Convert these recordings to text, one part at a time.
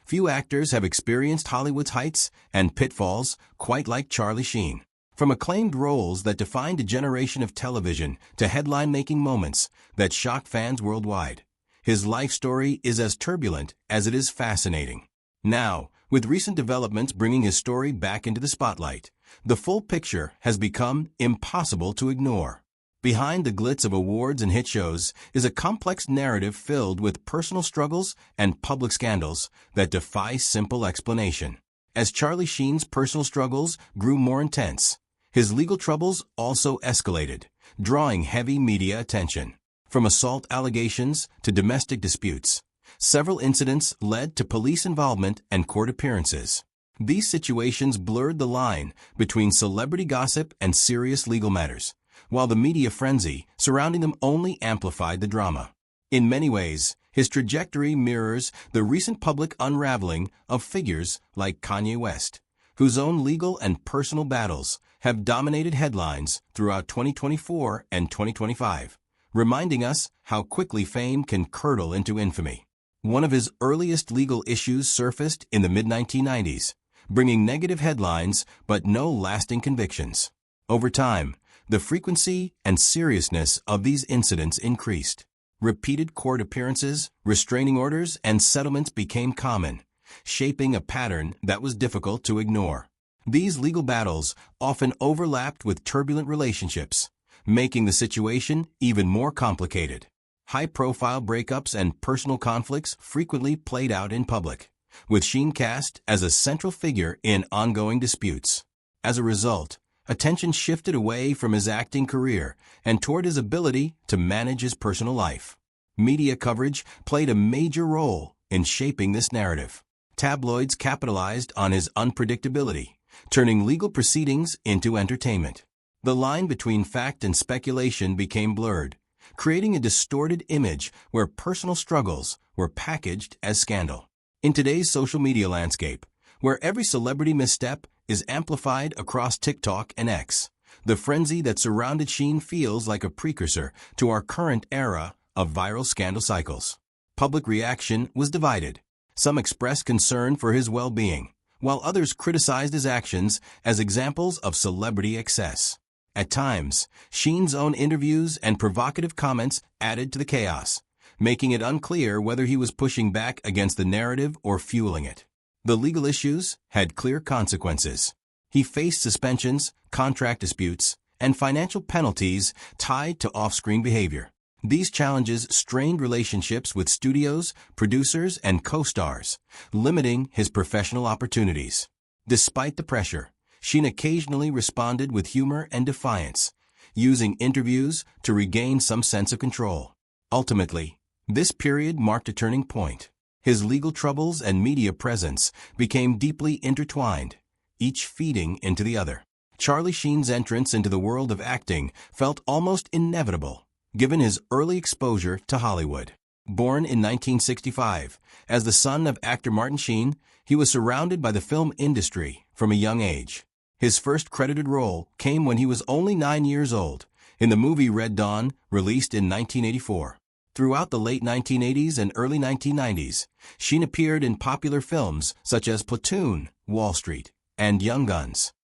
Few actors have experienced Hollywood's heights and pitfalls quite like Charlie Sheen. From acclaimed roles that defined a generation of television to headline-making moments that shocked fans worldwide, his life story is as turbulent as it is fascinating. Now, with recent developments bringing his story back into the spotlight, the full picture has become impossible to ignore. Behind the glitz of awards and hit shows is a complex narrative filled with personal struggles and public scandals that defy simple explanation. As Charlie Sheen's personal struggles grew more intense, his legal troubles also escalated, drawing heavy media attention. From assault allegations to domestic disputes, several incidents led to police involvement and court appearances. These situations blurred the line between celebrity gossip and serious legal matters, while the media frenzy surrounding them only amplified the drama. In many ways, his trajectory mirrors the recent public unraveling of figures like Kanye West, whose own legal and personal battles have dominated headlines throughout 2024 and 2025, reminding us how quickly fame can curdle into infamy. One of his earliest legal issues surfaced in the mid-1990s, bringing negative headlines but no lasting convictions. Over time, the frequency and seriousness of these incidents increased. Repeated court appearances, restraining orders, and settlements became common, shaping a pattern that was difficult to ignore. These legal battles often overlapped with turbulent relationships, making the situation even more complicated. High-profile breakups and personal conflicts frequently played out in public, with Sheen cast as a central figure in ongoing disputes. As a result, attention shifted away from his acting career and toward his ability to manage his personal life. Media coverage played a major role in shaping this narrative. Tabloids capitalized on his unpredictability, turning legal proceedings into entertainment. The line between fact and speculation became blurred, creating a distorted image where personal struggles were packaged as scandal. In today's social media landscape, where every celebrity misstep is amplified across TikTok and X, the frenzy that surrounded Sheen feels like a precursor to our current era of viral scandal cycles. Public reaction was divided. Some expressed concern for his well-being, while others criticized his actions as examples of celebrity excess. At times, Sheen's own interviews and provocative comments added to the chaos, making it unclear whether he was pushing back against the narrative or fueling it. The legal issues had clear consequences. He faced suspensions, contract disputes, and financial penalties tied to off-screen behavior. These challenges strained relationships with studios, producers, and co-stars, limiting his professional opportunities. Despite the pressure, Sheen occasionally responded with humor and defiance, using interviews to regain some sense of control. Ultimately, this period marked a turning point. His legal troubles and media presence became deeply intertwined, each feeding into the other. Charlie Sheen's entrance into the world of acting felt almost inevitable, given his early exposure to Hollywood. Born in 1965, as the son of actor Martin Sheen, he was surrounded by the film industry from a young age. His first credited role came when he was only 9 years old, in the movie Red Dawn, released in 1984. Throughout the late 1980s and early 1990s, Sheen appeared in popular films such as Platoon, Wall Street, and Young Guns.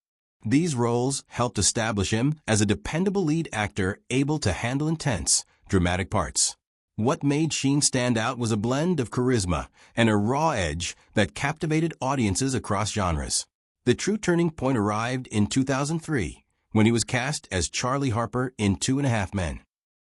These roles helped establish him as a dependable lead actor able to handle intense, dramatic parts. What made Sheen stand out was a blend of charisma and a raw edge that captivated audiences across genres. The true turning point arrived in 2003, when he was cast as Charlie Harper in 2.5 Men.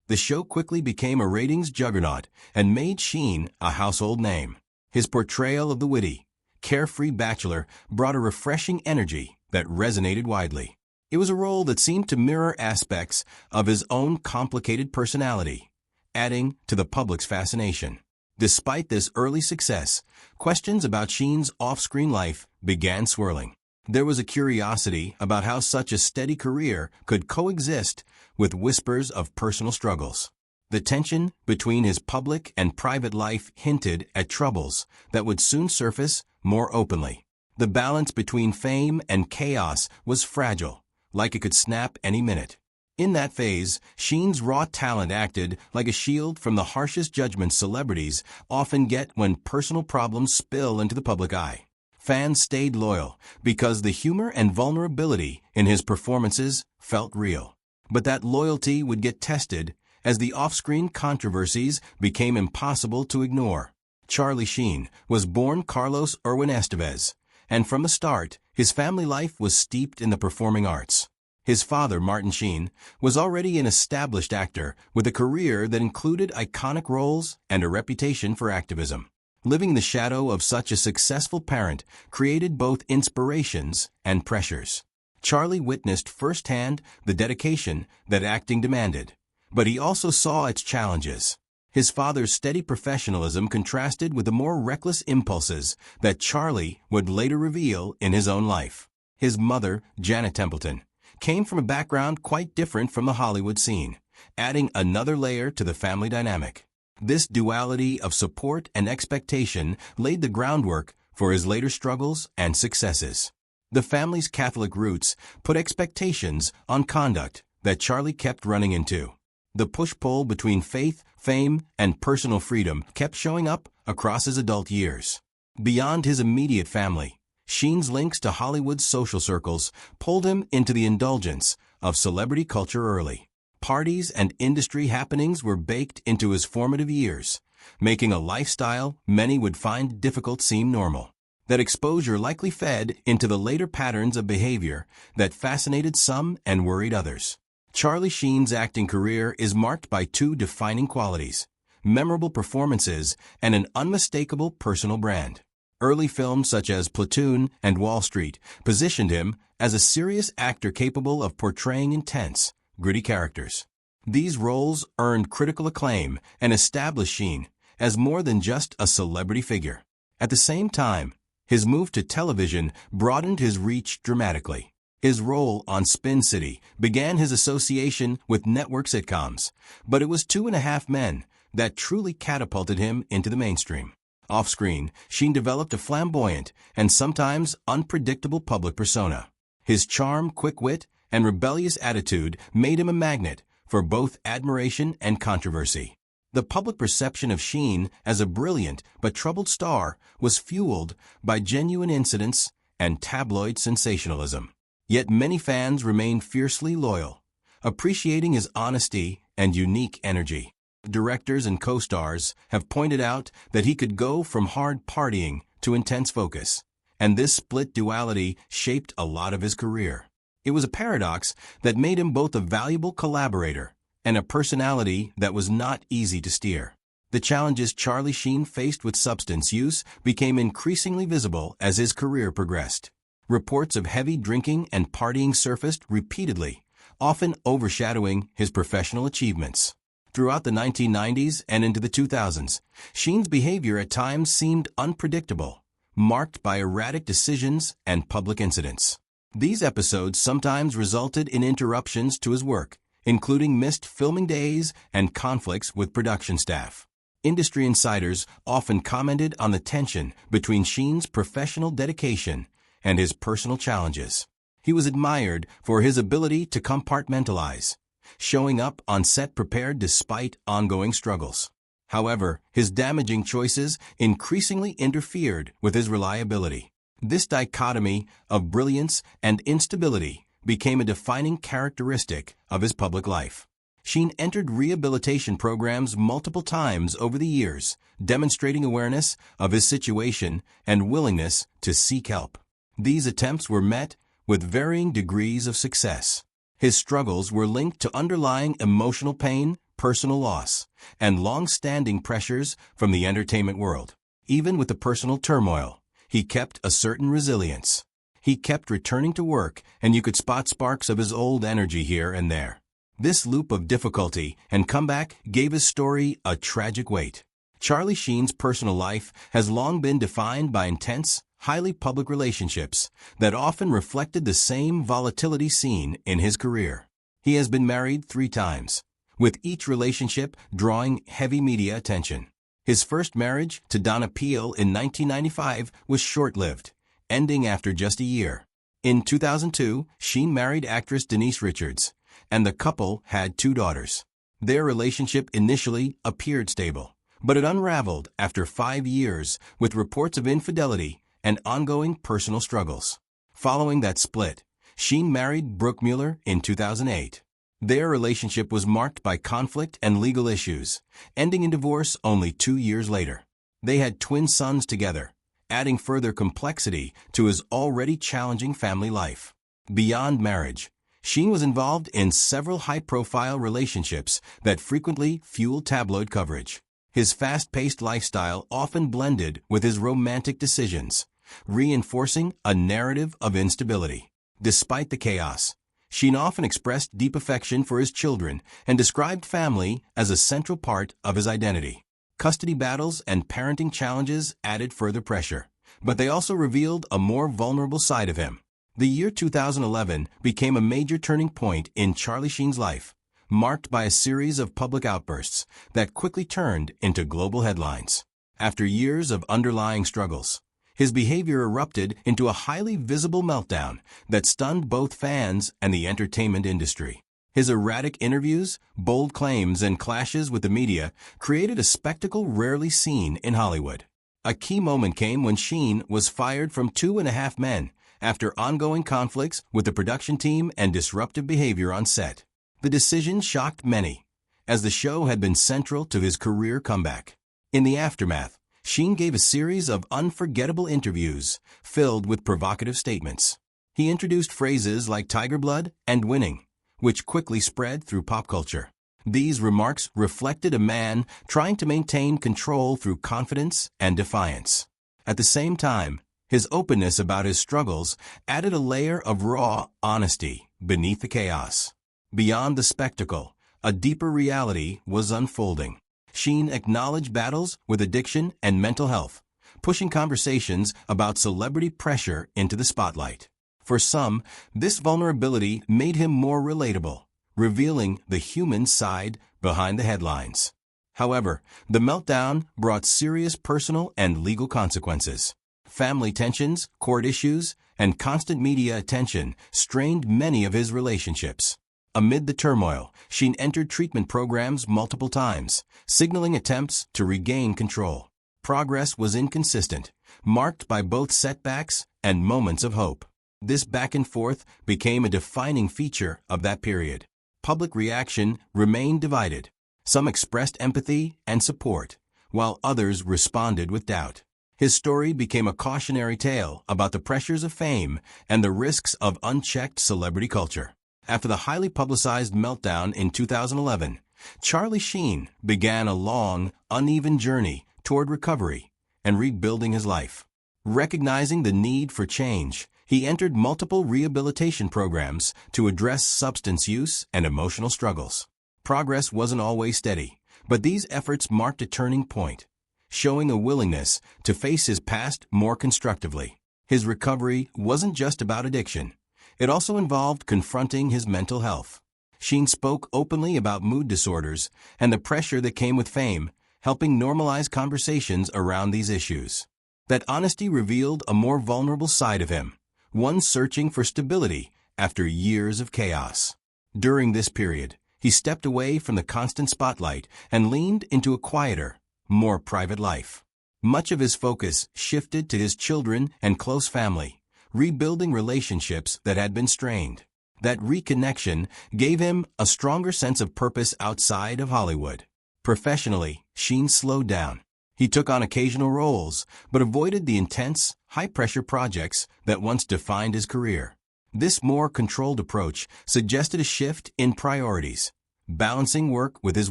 The show quickly became a ratings juggernaut and made Sheen a household name. His portrayal of the witty, carefree bachelor brought a refreshing energy that resonated widely. It was a role that seemed to mirror aspects of his own complicated personality, adding to the public's fascination. Despite this early success, questions about Sheen's off-screen life began swirling. There was a curiosity about how such a steady career could coexist with whispers of personal struggles. The tension between his public and private life hinted at troubles that would soon surface more openly. The balance between fame and chaos was fragile, like it could snap any minute. In that phase, Sheen's raw talent acted like a shield from the harshest judgments celebrities often get when personal problems spill into the public eye. Fans stayed loyal because the humor and vulnerability in his performances felt real. But that loyalty would get tested as the off-screen controversies became impossible to ignore. Charlie Sheen was born Carlos Erwin Estevez, and from the start, his family life was steeped in the performing arts. His father, Martin Sheen, was already an established actor with a career that included iconic roles and a reputation for activism. Living in the shadow of such a successful parent created both inspirations and pressures. Charlie witnessed firsthand the dedication that acting demanded, but he also saw its challenges. His father's steady professionalism contrasted with the more reckless impulses that Charlie would later reveal in his own life. His mother, Janet Templeton, came from a background quite different from the Hollywood scene, adding another layer to the family dynamic. This duality of support and expectation laid the groundwork for his later struggles and successes. The family's Catholic roots put expectations on conduct that Charlie kept running into. The push-pull between faith, fame, and personal freedom kept showing up across his adult years. Beyond his immediate family, Sheen's links to Hollywood's social circles pulled him into the indulgence of celebrity culture early. Parties and industry happenings were baked into his formative years, making a lifestyle many would find difficult seem normal. That exposure likely fed into the later patterns of behavior that fascinated some and worried others. Charlie Sheen's acting career is marked by two defining qualities: memorable performances and an unmistakable personal brand. Early films such as Platoon and Wall Street positioned him as a serious actor capable of portraying intense, gritty characters. These roles earned critical acclaim and established Sheen as more than just a celebrity figure. At the same time, his move to television broadened his reach dramatically. His role on Spin City began his association with network sitcoms, but it was 2.5 Men that truly catapulted him into the mainstream. Off-screen, Sheen developed a flamboyant and sometimes unpredictable public persona. His charm, quick wit, and rebellious attitude made him a magnet for both admiration and controversy. The public perception of Sheen as a brilliant but troubled star was fueled by genuine incidents and tabloid sensationalism. Yet many fans remained fiercely loyal, appreciating his honesty and unique energy. Directors and co-stars have pointed out that he could go from hard partying to intense focus, and this split duality shaped a lot of his career. It was a paradox that made him both a valuable collaborator and a personality that was not easy to steer. The challenges Charlie Sheen faced with substance use became increasingly visible as his career progressed. Reports of heavy drinking and partying surfaced repeatedly, often overshadowing his professional achievements. Throughout the 1990s and into the 2000s, Sheen's behavior at times seemed unpredictable, marked by erratic decisions and public incidents. These episodes sometimes resulted in interruptions to his work, including missed filming days and conflicts with production staff. Industry insiders often commented on the tension between Sheen's professional dedication and his personal challenges. He was admired for his ability to compartmentalize, showing up on set prepared despite ongoing struggles. However, his damaging choices increasingly interfered with his reliability. This dichotomy of brilliance and instability became a defining characteristic of his public life. Sheen entered rehabilitation programs multiple times over the years, demonstrating awareness of his situation and willingness to seek help. These attempts were met with varying degrees of success. His struggles were linked to underlying emotional pain, personal loss, and long-standing pressures from the entertainment world. Even with the personal turmoil, he kept a certain resilience. He kept returning to work, and you could spot sparks of his old energy here and there. This loop of difficulty and comeback gave his story a tragic weight. Charlie Sheen's personal life has long been defined by intense, highly public relationships that often reflected the same volatility seen in his career. He has been married 3 times, with each relationship drawing heavy media attention. His first marriage to Donna Peel in 1995 was short-lived, ending after just a year. In 2002, Sheen married actress Denise Richards, and the couple had 2 daughters. Their relationship initially appeared stable, but it unraveled after 5 years with reports of infidelity and ongoing personal struggles. Following that split, Sheen married Brooke Mueller in 2008. Their relationship was marked by conflict and legal issues, ending in divorce only 2 years later. They had twin sons together, adding further complexity to his already challenging family life. Beyond marriage, Sheen was involved in several high-profile relationships that frequently fueled tabloid coverage. His fast-paced lifestyle often blended with his romantic decisions, reinforcing a narrative of instability. Despite the chaos, Sheen often expressed deep affection for his children and described family as a central part of his identity. Custody battles and parenting challenges added further pressure, but they also revealed a more vulnerable side of him. The year 2011 became a major turning point in Charlie Sheen's life, marked by a series of public outbursts that quickly turned into global headlines. After years of underlying struggles, his behavior erupted into a highly visible meltdown that stunned both fans and the entertainment industry. His erratic interviews, bold claims, and clashes with the media created a spectacle rarely seen in Hollywood. A key moment came when Sheen was fired from 2.5 Men after ongoing conflicts with the production team and disruptive behavior on set. The decision shocked many, as the show had been central to his career comeback. In the aftermath, Sheen gave a series of unforgettable interviews filled with provocative statements. He introduced phrases like tiger blood and winning, which quickly spread through pop culture. These remarks reflected a man trying to maintain control through confidence and defiance. At the same time, his openness about his struggles added a layer of raw honesty beneath the chaos. Beyond the spectacle, a deeper reality was unfolding. Sheen acknowledged battles with addiction and mental health, pushing conversations about celebrity pressure into the spotlight. For some, this vulnerability made him more relatable, revealing the human side behind the headlines. However, the meltdown brought serious personal and legal consequences. Family tensions, court issues, and constant media attention strained many of his relationships. Amid the turmoil, Sheen entered treatment programs multiple times, signaling attempts to regain control. Progress was inconsistent, marked by both setbacks and moments of hope. This back and forth became a defining feature of that period. Public reaction remained divided. Some expressed empathy and support, while others responded with doubt. His story became a cautionary tale about the pressures of fame and the risks of unchecked celebrity culture. After the highly publicized meltdown in 2011, Charlie Sheen began a long, uneven journey toward recovery and rebuilding his life. Recognizing the need for change, he entered multiple rehabilitation programs to address substance use and emotional struggles. Progress wasn't always steady, but these efforts marked a turning point, showing a willingness to face his past more constructively. His recovery wasn't just about addiction. It also involved confronting his mental health. Sheen spoke openly about mood disorders and the pressure that came with fame, helping normalize conversations around these issues. That honesty revealed a more vulnerable side of him, one searching for stability after years of chaos. During this period, he stepped away from the constant spotlight and leaned into a quieter, more private life. Much of his focus shifted to his children and close family, rebuilding relationships that had been strained. That reconnection gave him a stronger sense of purpose outside of Hollywood. Professionally, Sheen slowed down. He took on occasional roles, but avoided the intense, high-pressure projects that once defined his career. This more controlled approach suggested a shift in priorities, balancing work with his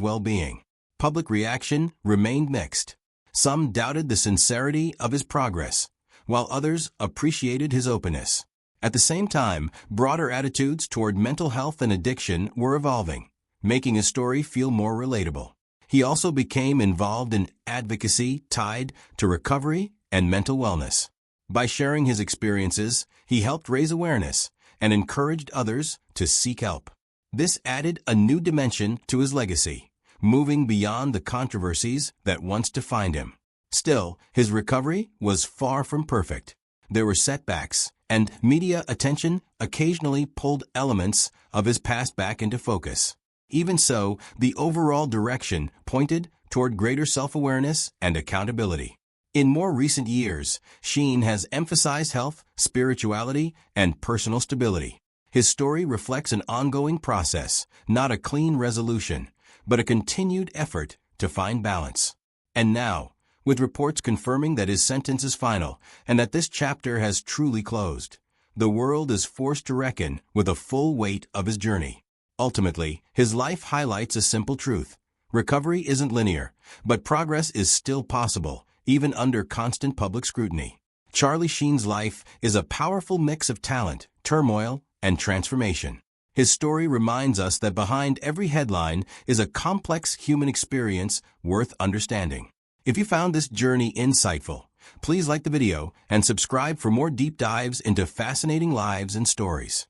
well-being. Public reaction remained mixed. Some doubted the sincerity of his progress, while others appreciated his openness. At the same time, broader attitudes toward mental health and addiction were evolving, making his story feel more relatable. He also became involved in advocacy tied to recovery and mental wellness. By sharing his experiences, he helped raise awareness and encouraged others to seek help. This added a new dimension to his legacy, moving beyond the controversies that once defined him. Still, his recovery was far from perfect. There were setbacks and media attention occasionally pulled elements of his past back into focus. Even so, the overall direction pointed toward greater self-awareness and accountability. In more recent years, Sheen has emphasized health, spirituality, and personal stability. His story reflects an ongoing process, not a clean resolution, but a continued effort to find balance. And now, with reports confirming that his sentence is final and that this chapter has truly closed, the world is forced to reckon with the full weight of his journey. Ultimately, his life highlights a simple truth. Recovery isn't linear, but progress is still possible, even under constant public scrutiny. Charlie Sheen's life is a powerful mix of talent, turmoil, and transformation. His story reminds us that behind every headline is a complex human experience worth understanding. If you found this journey insightful, please like the video and subscribe for more deep dives into fascinating lives and stories.